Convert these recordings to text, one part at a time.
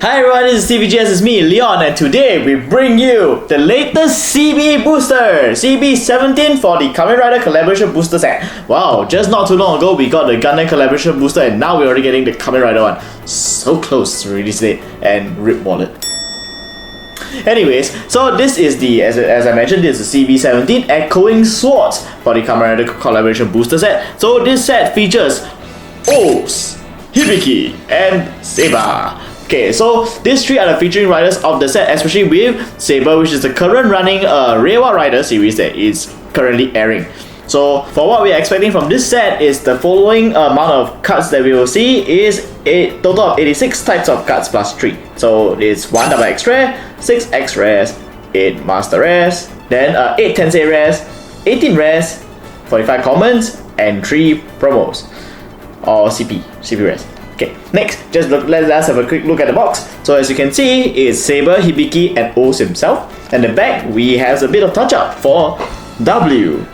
Hi everyone, this is CVGS, it's me, Leon, and today we bring you the latest CB booster, CB17 for the Kamen Rider collaboration booster set. Wow, just not too long ago we got the Gundam collaboration booster and now we're already getting the Kamen Rider one. So close to release date and rip wallet. Anyways, so this is the, as I mentioned, this is the CB17 Echoing Swords for the Kamen Rider collaboration booster set. So this set features Onis, Hibiki, and Saber. Okay, so these three are the featuring riders of the set, especially with Saber, which is the current running Reiwa Rider series that is currently airing. So for what we are expecting from this set is the following amount of cards that we will see is a total of 86 types of cards plus 3. So it's 1 double X rare, 6 X rares, 8 master rares, then 8 Tensei rares, 18 rares, 45 commons, and 3 promos or CP rares. Okay, next, let's have a quick look at the box. So as you can see, it's Saber, Hibiki, and Onis himself. And the back, we have a bit of touch-up for W,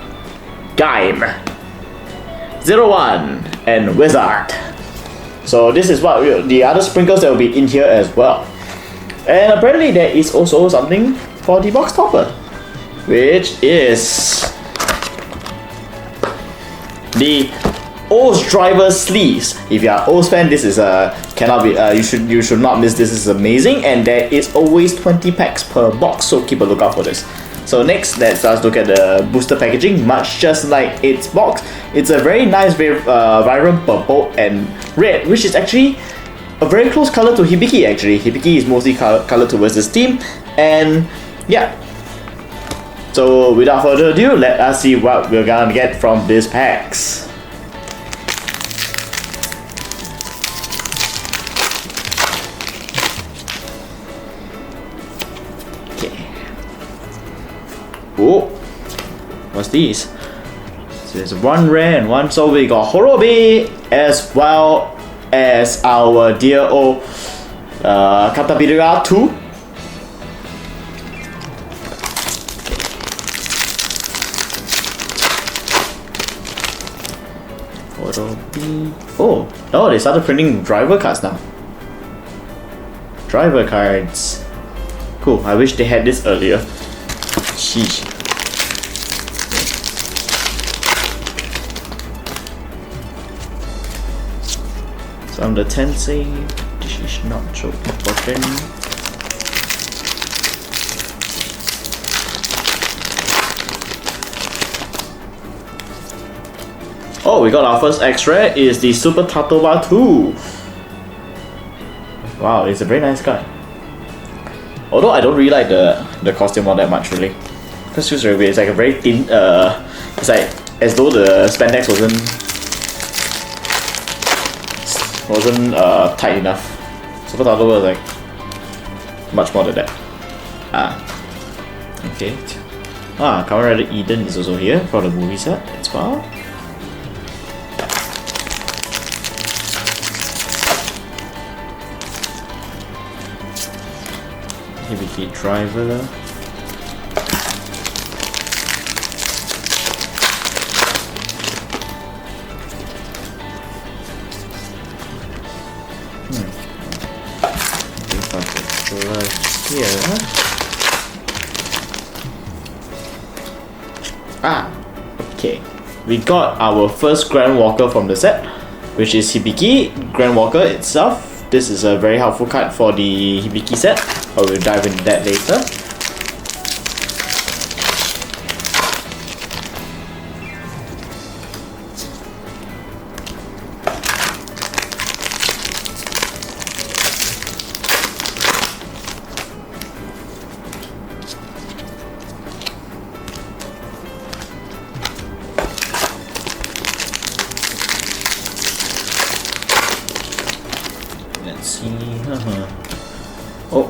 Gaim, 01, and Wizard. So this is what the other sprinkles that will be in here as well. And apparently there is also something for the box topper, which is the O's driver sleeves. If you are O's fan, this is cannot be you should not miss this. This is amazing, and there is always 20 packs per box, so keep a lookout for this. So next, let's look at the booster packaging. Much just like its box, it's a very nice, very vibrant purple and red, which is actually a very close color to Hibiki. Actually, Hibiki is mostly colored towards this theme, and yeah. So without further ado, let us see what we're gonna get from these packs. Oh, what's these? So there's one rare and one, so we got Horobi as well as our dear old Katabirira 2. Horobi. Oh, they started printing driver cards now. Driver cards. Cool, I wish they had this earlier. Sheesh. From the Tensei, this is not so important. Oh, we got our first X-ray is the Super Tatoba 2. Wow, it's a very nice guy. Although I don't really like the costume all that much really. Because feels very weird. It's like a very thin it's like as though the spandex wasn't tight enough. Super Tato was like much more than that. Okay. Kamen Rider Eden is also here for the movie set as well. Hibiki driver. Here. Okay. We got our first Grand Walker from the set, which is Hibiki Grand Walker itself. This is a very helpful card for the Hibiki set, but we'll dive into that later. Let's see. Oh,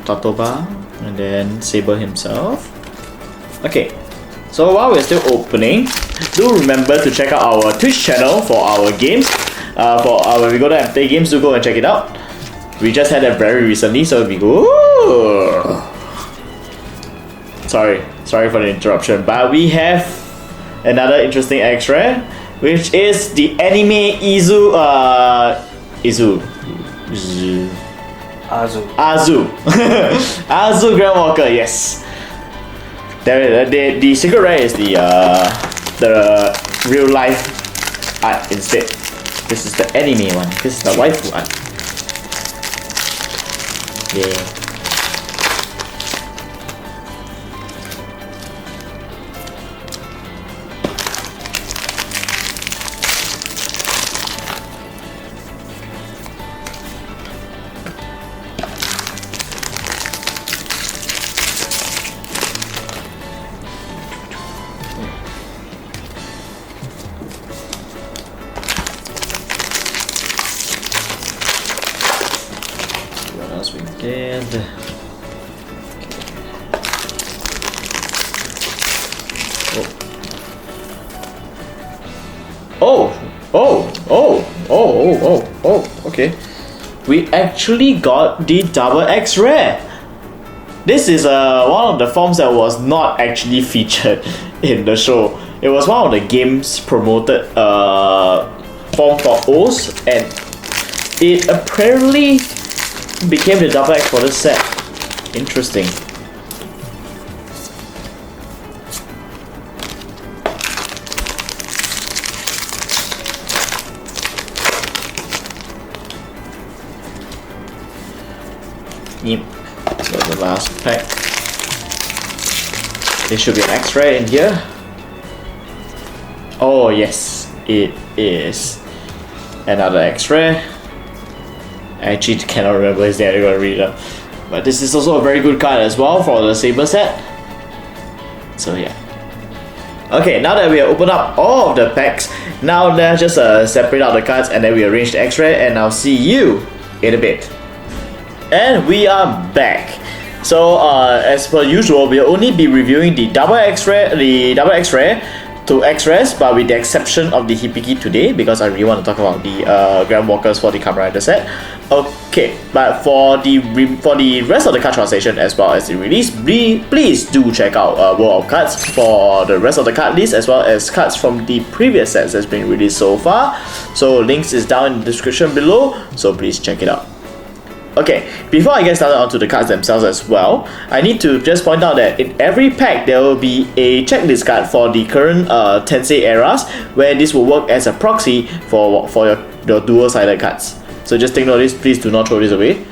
Tatoba, and then Saber himself. Okay, so while we're still opening, do remember to check out our Twitch channel for our games. When we go there and play games, do go and check it out. We just had that very recently, so we go. Ooh. Sorry for the interruption, but we have another interesting X-ray, which is the anime Izu. Azu. Azu. Azu Grandwalker, yes. The secret rare is the real life art instead. This is the anime one. This is the waifu art. Yeah. And okay. We actually got the double X-ray. This is one of the forms that was not actually featured in the show. It was one of the games promoted form for O's, and it apparently became the double X for this set. Interesting. Yep. So the last pack. There should be an X-ray in here. Oh yes, it is another X-ray. I actually cannot remember his name, I'm gonna read it up. But this is also a very good card as well for the Saber set. So yeah. Okay, now that we have opened up all of the packs, now let's just separate out the cards and then we arrange the X-ray, and I'll see you in a bit. And we are back. So as per usual, we'll only be reviewing the double X-ray to X-rays, but with the exception of the Hibiki today, because I really want to talk about the Grand Walkers for the Kamen Rider set. Okay, but for the rest of the card translation as well as the release, please do check out World of Cards for the rest of the card list, as well as cards from the previous sets that's been released so far. So links is down in the description below, so please check it out. Okay, before I get started onto the cards themselves as well, I need to just point out that in every pack there will be a checklist card for the current Tensei eras, where this will work as a proxy for your dual-sided cards. So just take note of this, please do not throw this away,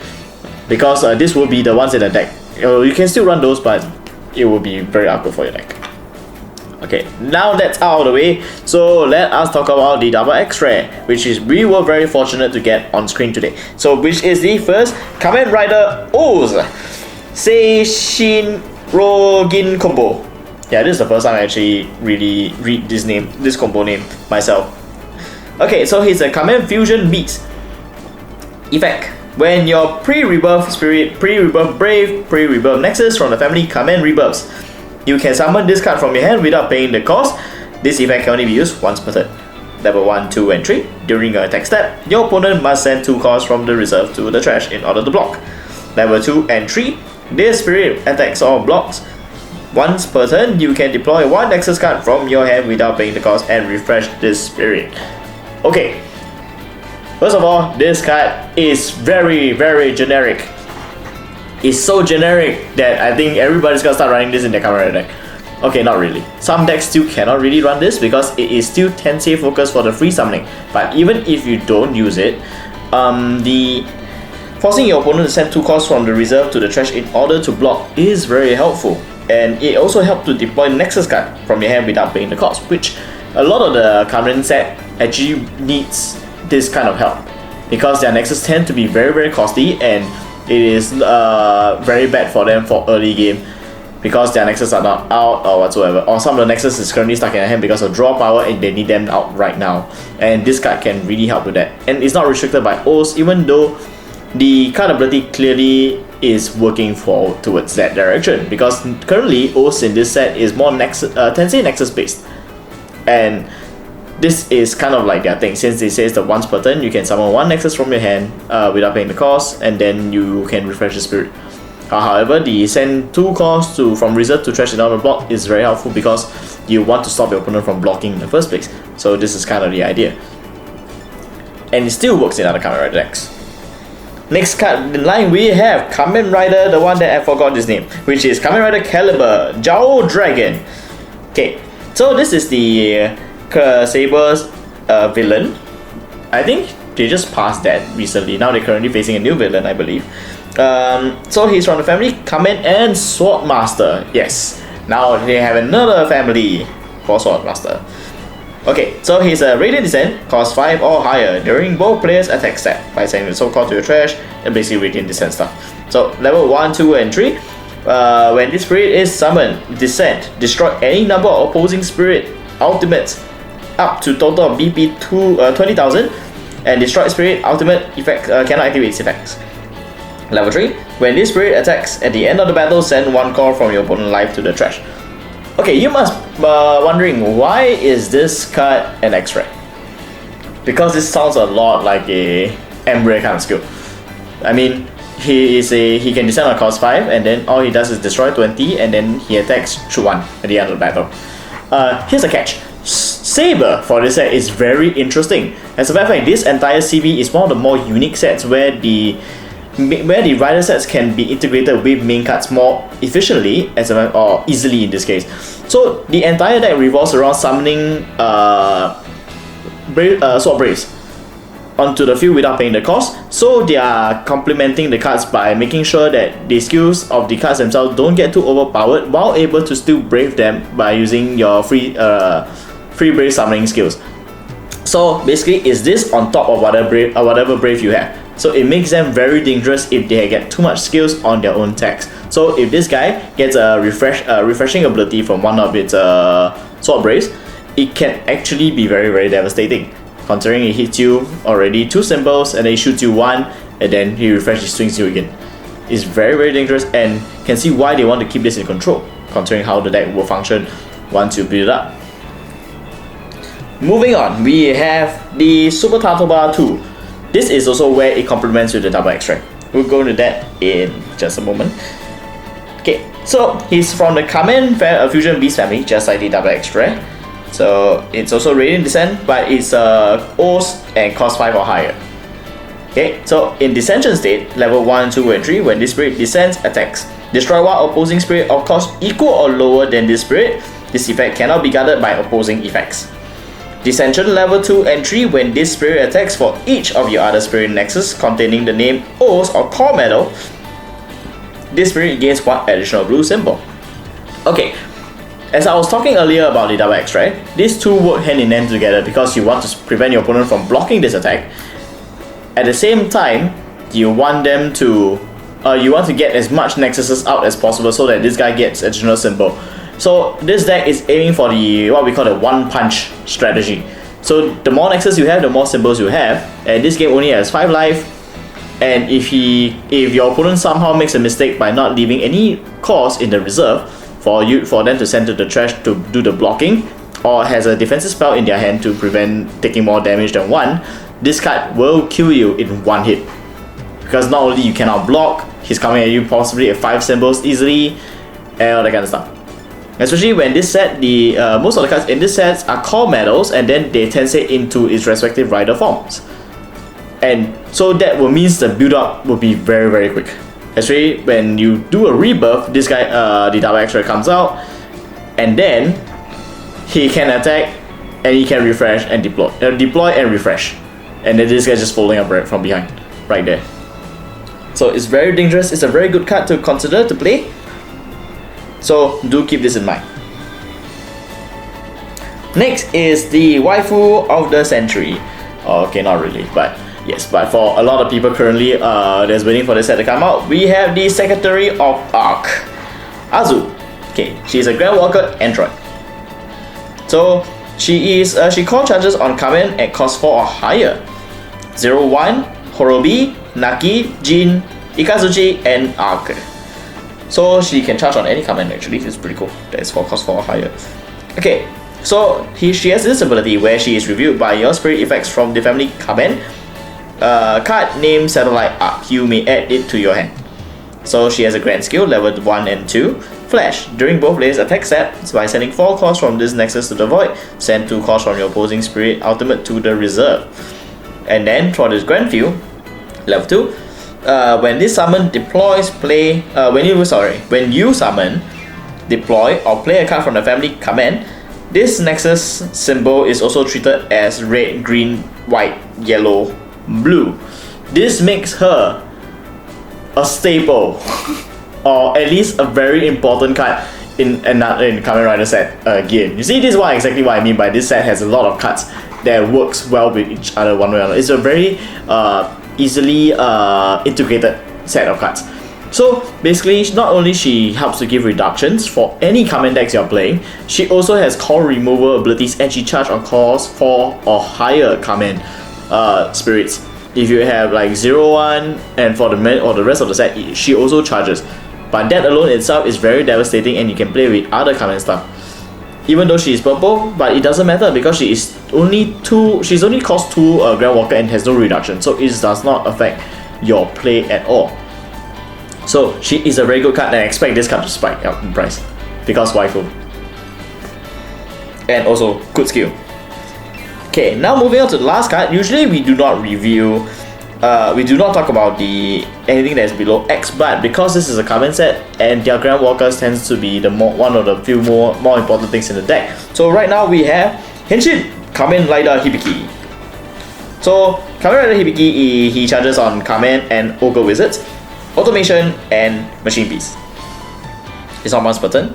because this will be the ones in the deck. You can still run those, but it will be very awkward for your deck. Okay, now that's out of the way, so let us talk about the double X-ray, which is we were very fortunate to get on screen today. So which is the first Kamen Rider O's Seishin Rogin combo. Yeah, this is the first time I actually really read this combo name myself. Okay, so he's a Kamen Fusion Beast. Effect: when your pre-rebirth Spirit, pre-rebirth Brave, pre-rebirth Nexus from the family Kamen rebirths, you can summon this card from your hand without paying the cost. This effect can only be used once per turn. Level 1, 2, and 3. During your attack step, your opponent must send 2 cards from the reserve to the trash in order to block. Level 2 and 3. This spirit attacks or blocks. Once per turn, you can deploy 1 Nexus card from your hand without paying the cost and refresh this spirit. Okay. First of all, this card is very, very generic. It's so generic that I think everybody's gonna start running this in their Kamen Rider deck. Okay, not really. Some decks still cannot really run this because it is still Tensei focused for the free summoning. But even if you don't use it, the forcing your opponent to send 2 cards from the reserve to the trash in order to block is very helpful. And it also helps to deploy Nexus card from your hand without paying the cost, which a lot of the Kamen set actually needs this kind of help, because their Nexus tend to be very, very costly, and it is very bad for them for early game because their Nexus are not out or whatsoever, or some of the Nexus is currently stuck in their hand because of draw power and they need them out right now, and this card can really help with that. And it's not restricted by O's, even though the card ability clearly is working towards that direction, because currently O's in this set is more Tensei Nexus based, and this is kind of like their thing, since it says that once per turn you can summon 1 Nexus from your hand without paying the cost, and then you can refresh the spirit. However, the send 2 costs from reserve to trash in order to block is very helpful because you want to stop your opponent from blocking in the first place. So this is kind of the idea. And it still works in other Kamen Rider decks. Next card in line we have Kamen Rider, the one that I forgot his name, which is Kamen Rider Caliber Zhao Dragon. Okay, so this is the Saber's villain. I think they just passed that recently. Now they're currently facing a new villain, I believe. So he's from the family Kamen and Swordmaster. Yes, now they have another family for Swordmaster. Okay, so he's a Radiant Descent, cost 5 or higher during both players' attack step by sending the soul core to your trash and basically Radiant Descent stuff. So level 1, 2, and 3. When this spirit is summoned, Descent, destroy any number of opposing spirit ultimates up to total of BP 20,000, and destroy spirit ultimate effect cannot activate its effects. Level 3. When this spirit attacks at the end of the battle, send one core from your opponent's life to the trash. Okay, you must wondering why is this card an X-ray? Because this sounds a lot like a Embrace kind of skill. I mean, he can descend on cost 5 and then all he does is destroy 20 and then he attacks through 1 at the end of the battle. Here's a catch. Saber for this set is very interesting. As a matter of fact, this entire CB is one of the more unique sets where the rider sets can be integrated with main cards more efficiently or easily in this case. So the entire deck revolves around summoning Sword Braves onto the field without paying the cost. So they are complementing the cards by making sure that the skills of the cards themselves don't get too overpowered while able to still brave them by using your free brave summoning skills. So basically, is this on top of whatever brave you have? So it makes them very dangerous if they get too much skills on their own tags. So if this guy gets a refreshing ability from one of its Sword Braves, it can actually be very, very devastating. Considering it hits you already 2 symbols and then he shoots you 1 and then he refreshes, swings you again. It's very, very dangerous and can see why they want to keep this in control, considering how the deck will function once you build it up. Moving on, we have the Super Tatoba 2. This is also where it complements with the double X-ray. We'll go into that in just a moment. Okay, so he's from the Kamen Fusion Beast family, just like the double X-ray. So it's also Radiant Descent, but it's OS and cost 5 or higher. Okay, so in Descension state, level 1, 2, and 3, when this spirit descends, attacks. Destroy one opposing spirit of cost equal or lower than this spirit. This effect cannot be guarded by opposing effects. Descension level 2 and 3, when this spirit attacks for each of your other spirit nexus containing the name OS or core medal, this spirit gains 1 additional blue symbol. Okay, as I was talking earlier about the double X-ray, these two work hand in hand together because you want to prevent your opponent from blocking this attack. At the same time, you want them to get as much nexuses out as possible so that this guy gets additional symbol. So this deck is aiming for the what we call the one punch strategy. So the more nexus you have, the more symbols you have. And this game only has 5 life. And if your opponent somehow makes a mistake by not leaving any cores in the reserve for them to send to the trash to do the blocking, or has a defensive spell in their hand to prevent taking more damage than 1, this card will kill you in 1 hit. Because not only you cannot block, he's coming at you possibly at 5 symbols easily, and all that kind of stuff. Especially when this set, most of the cards in this set are core medals and then they tensei into its respective rider forms. And so that will means the build up will be very, very quick. Especially when you do a rebirth, this guy, the double X-ray comes out, and then he can attack and he can refresh and deploy and refresh. And then this guy's just folding up right from behind, right there. So it's very dangerous. It's a very good card to consider to play. So do keep this in mind. Next is the waifu of the century. Okay, not really, but yes, but for a lot of people currently that's waiting for this set to come out, we have the Secretary of Arc, Azu. Okay, she's a Grand Walker android. So she call charges on Kamen at cost 4 or higher. 01, Horobi, Naki, Jin, Ikazuchi, and Arc. So she can charge on any Kamen actually. It's pretty cool. That's for cost 4 or higher. Okay, so she has this ability where she is reviewed by your spirit effects from the family Kamen. Card named Satellite Arc. You may add it to your hand. So she has a grand skill level 1 and 2. Flash. During both players' attack steps, by sending 4 cores from this nexus to the void, send 2 cores from your opposing spirit ultimate to the reserve. And then for this grand field, level 2. when this summon deploys, when you summon, deploy, or play a card from the family Kamen, this Nexus symbol is also treated as red, green, white, yellow, blue. This makes her a staple, or at least a very important card in Kamen Rider set game. You see, this is exactly what I mean by this set has a lot of cards that works well with each other one way or another. It's a very easily integrated set of cards. So basically, not only she helps to give reductions for any Kamen decks you're playing, she also has core removal abilities and she charges on cores 4 or higher Kamen spirits. If you have like 0-1 and for the rest of the set, she also charges. But that alone itself is very devastating and you can play with other Kamen stuff. Even though she is purple, but it doesn't matter because she's only cost 2 Grand Walker and has no reduction, so it does not affect your play at all. So she is a very good card and I expect this card to spike up in price because waifu. And also good skill. Okay, now moving on to the last card. Usually we do not review, we do not talk about anything that is below X, but because this is a Kamen set and their Grand Walkers tends to be one of the few more important things in the deck. So right now we have Henshin Kamen Rider Hibiki. So Kamen Rider Hibiki, he charges on Kamen and Ogre Wizards, Automation and Machine Beast. It's on once per turn.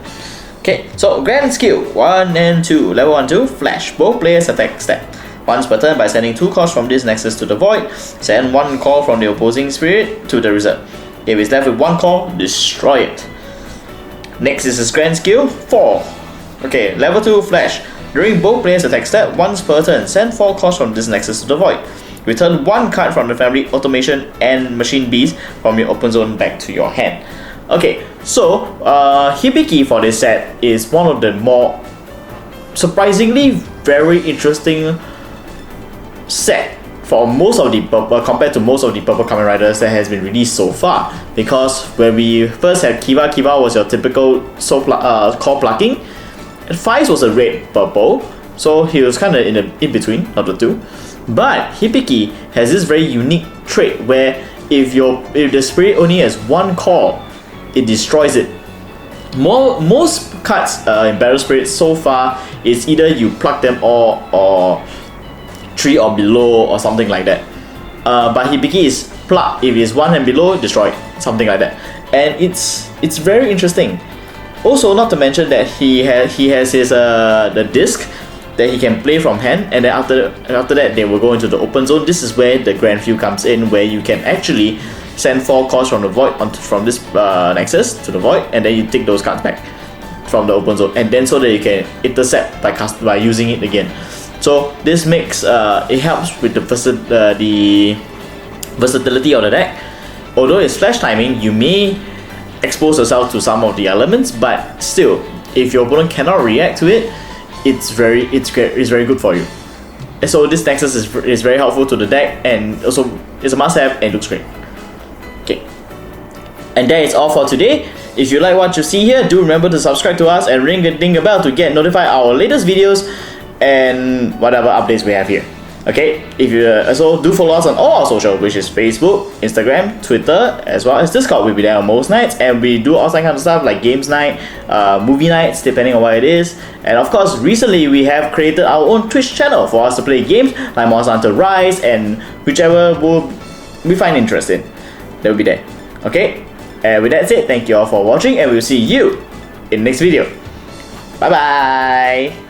Okay, so Grand Skill 1 and 2, level 1, 2, Flash. Both players attack step once per turn by sending 2 calls from this Nexus to the Void. Send 1 call from the opposing spirit to the reserve. If it's left with 1 call, destroy it. Next is his Grand Skill 4. Okay, level 2, Flash. During both players attack step once per turn, send 4 calls from this Nexus to the Void. Return 1 card from the family Automation and Machine Beast from your open zone back to your hand. Okay, so Hibiki for this set is one of the more surprisingly very interesting set for most of the compared to most of the purple Kamen Riders that has been released so far. Because when we first had Kiva was your typical core plucking, and Fives was a red purple, so he was kind of in between of the two. But Hibiki has this very unique trait where if the spirit only has 1 call, it destroys it. Most cards in Battle Spirit so far is either you pluck them all or 3 or below or something like that. But Hibiki is pluck. If it's 1 and below, destroy it, something like that. And it's very interesting. Also, not to mention that he has his the disc that he can play from hand, and then after that they will go into the open zone. This is where the Grand View comes in, where you can actually send 4 calls from the Void from this Nexus to the Void, and then you take those cards back from the open zone, and then so that you can intercept by using it again. So this makes it helps with the versatility of the deck. Although it's flash timing, you may expose yourself to some of the elements, but still, if your opponent cannot react to it, it's very good for you. And so this Nexus is very helpful to the deck, and also it's a must-have and looks great. Okay, and that is all for today. If you like what you see here, do remember to subscribe to us and ring the bell to get notified our latest videos and whatever updates we have here. Okay, if you also do follow us on all our social, which is Facebook, Instagram, Twitter, as well as Discord. We'll be there on most nights, and we do all that kind of stuff like games night, movie nights, depending on what it is. And of course, recently we have created our own Twitch channel for us to play games like Monster Hunter Rise and whichever we find interest in. They'll be there. Okay, and with that said, thank you all for watching, and we'll see you in the next video. Bye bye.